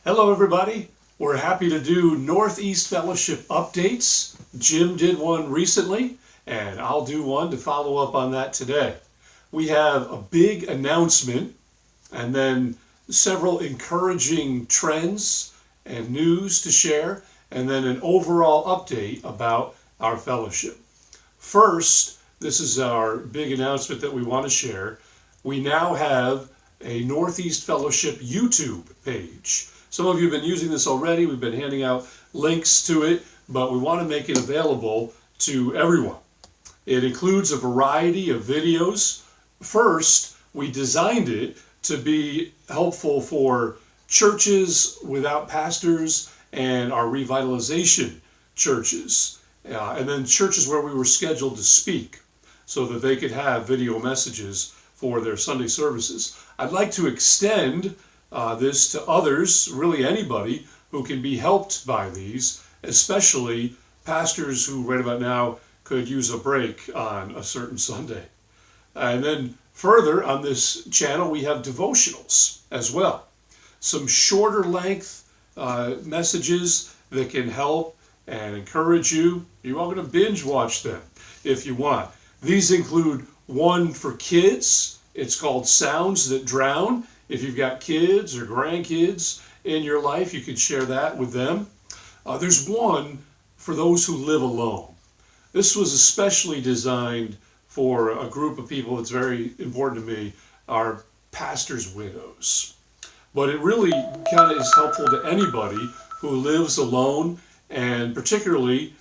Hello, everybody. We're happy to do Northeast Fellowship updates. Jim did one recently, and I'll do one to follow up on that today. We have a big announcement and then several encouraging trends and news to share, and then an overall update about our fellowship. First, this is our big announcement that we want to share. We now have a Northeast Fellowship YouTube page. Some of you have been using this already. We've been handing out links to it, but we want to make it available to everyone. It includes a variety of videos. First, we designed it to be helpful for churches without pastors and our revitalization churches, and then churches where we were scheduled to speak so that they could have video messages for their Sunday services. I'd like to extend this to others, really anybody who can be helped by these, especially pastors who right about now could use a break on a certain Sunday. And then further on this channel we have devotionals as well. Some shorter length messages that can help and encourage you. You're all going to binge watch them if you want. These include one for kids. It's called Sounds That Drown. If you've got kids or grandkids in your life, you could share that with them. There's one for those who live alone. This was especially designed for a group of people that's very important to me, our pastors' widows. But it really kind of is helpful to anybody who lives alone, and particularly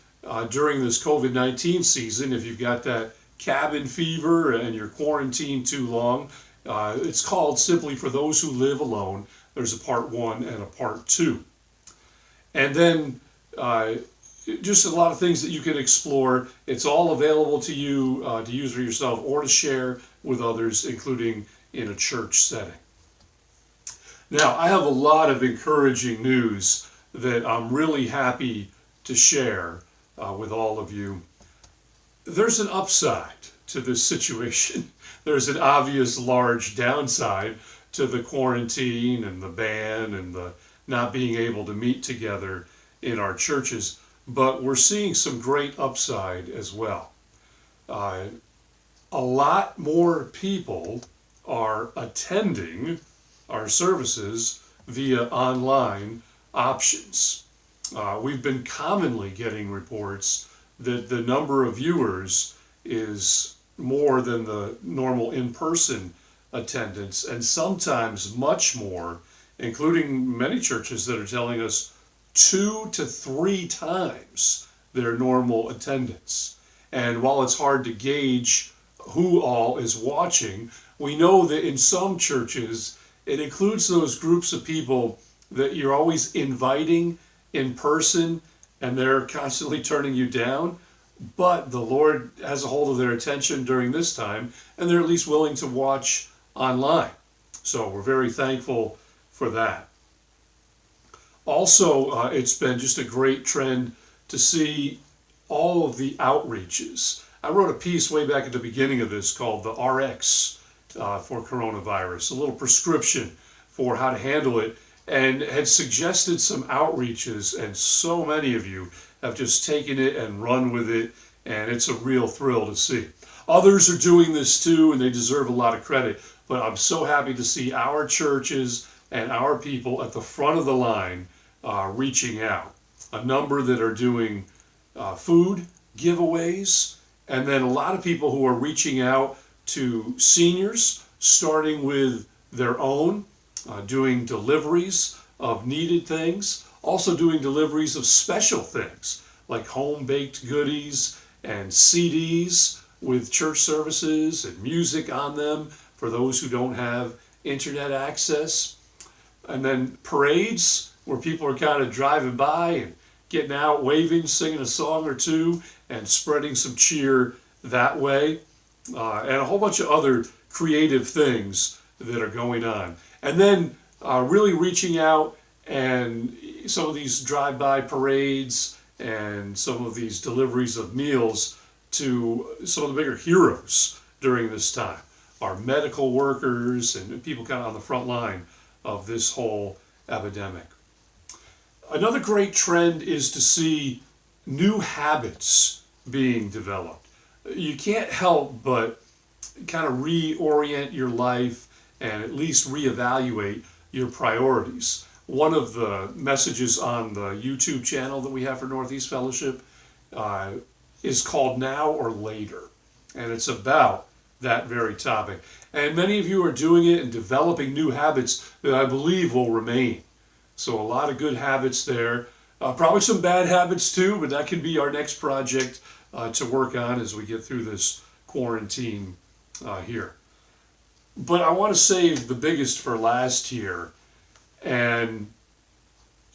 during this COVID-19 season, if you've got that cabin fever and you're quarantined too long. It's called simply For Those Who Live Alone. There's a part 1 and a part 2. And then just a lot of things that you can explore. It's all available to you to use for yourself or to share with others, including in a church setting. Now, I have a lot of encouraging news that I'm really happy to share with all of you. There's an upside to this situation. There's an obvious large downside to the quarantine and the ban and the not being able to meet together in our churches, but we're seeing some great upside as well. A lot more people are attending our services via online options. We've been commonly getting reports that the number of viewers is more than the normal in-person attendance, and sometimes much more, including many churches that are telling us 2 to 3 times their normal attendance. And while it's hard to gauge who all is watching, we know that in some churches it includes those groups of people that you're always inviting in person and they're constantly turning you down, but the Lord has a hold of their attention during this time, and they're at least willing to watch online. So we're very thankful for that. Also, it's been just a great trend to see all of the outreaches. I wrote a piece way back at the beginning of this called the RX for coronavirus, a little prescription for how to handle it, and had suggested some outreaches, and so many of you have just taken it and run with it, and it's a real thrill to see. Others are doing this too, and they deserve a lot of credit, but I'm so happy to see our churches and our people at the front of the line reaching out. A number that are doing food giveaways, and then a lot of people who are reaching out to seniors, starting with their own, doing deliveries of needed things, also doing deliveries of special things like home-baked goodies and CDs with church services and music on them for those who don't have internet access. And then parades where people are kind of driving by and getting out, waving, singing a song or two, and spreading some cheer that way. And a whole bunch of other creative things that are going on. And then really reaching out, and some of these drive-by parades and some of these deliveries of meals to some of the bigger heroes during this time, our medical workers and people kind of on the front line of this whole epidemic. Another great trend is to see new habits being developed. You can't help but kind of reorient your life and at least reevaluate your priorities. One of the messages on the YouTube channel that we have for Northeast Fellowship uh, is called Now or Later, and it's about that very topic. And many of you are doing it and developing new habits that I believe will remain. So a lot of good habits there. Probably some bad habits too, but that can be our next project to work on as we get through this quarantine here. But I want to save the biggest for last here and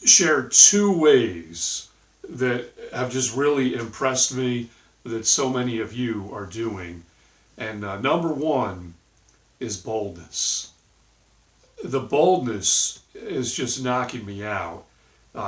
share two ways that have just really impressed me that so many of you are doing. And number one is boldness. The boldness is just knocking me out.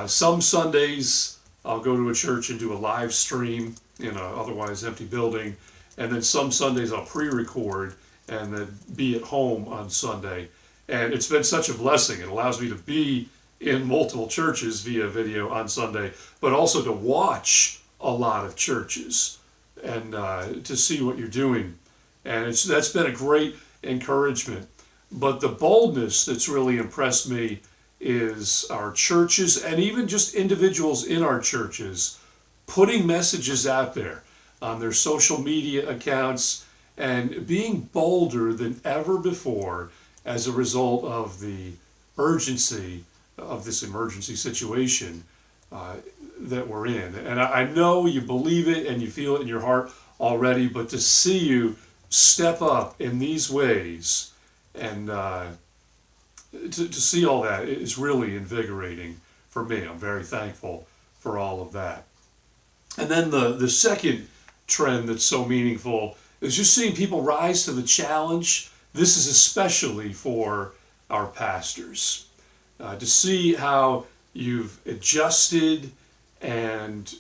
Some Sundays I'll go to a church and do a live stream in an otherwise empty building, and then some Sundays I'll pre-record and then be at home on Sunday. And it's been such a blessing. It allows me to be in multiple churches via video on Sunday, but also to watch a lot of churches and to see what you're doing. And that's been a great encouragement. But the boldness that's really impressed me is our churches and even just individuals in our churches putting messages out there on their social media accounts and being bolder than ever before as a result of the urgency of this emergency situation that we're in. And I know you believe it and you feel it in your heart already, but to see you step up in these ways and to see all that is really invigorating for me. I'm very thankful for all of that. And then the second trend that's so meaningful is just seeing people rise to the challenge. This is especially for our pastors. To see how you've adjusted and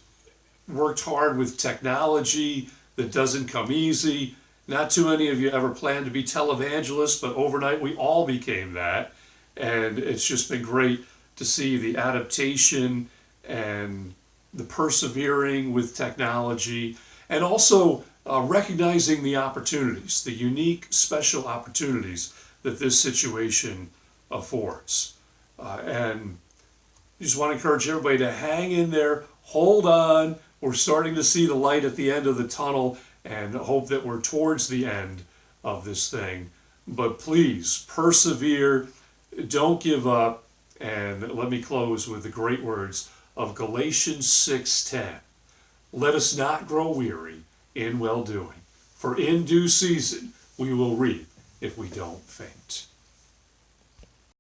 worked hard with technology that doesn't come easy. Not too many of you ever planned to be televangelists, but overnight we all became that. And it's just been great to see the adaptation and the persevering with technology, and also recognizing the opportunities, the unique, special opportunities that this situation affords. And I just want to encourage everybody to hang in there, hold on. We're starting to see the light at the end of the tunnel and hope that we're towards the end of this thing. But please persevere, don't give up, and let me close with the great words of Galatians 6:10. Let us not grow weary in well-doing, for in due season we will reap if we don't faint.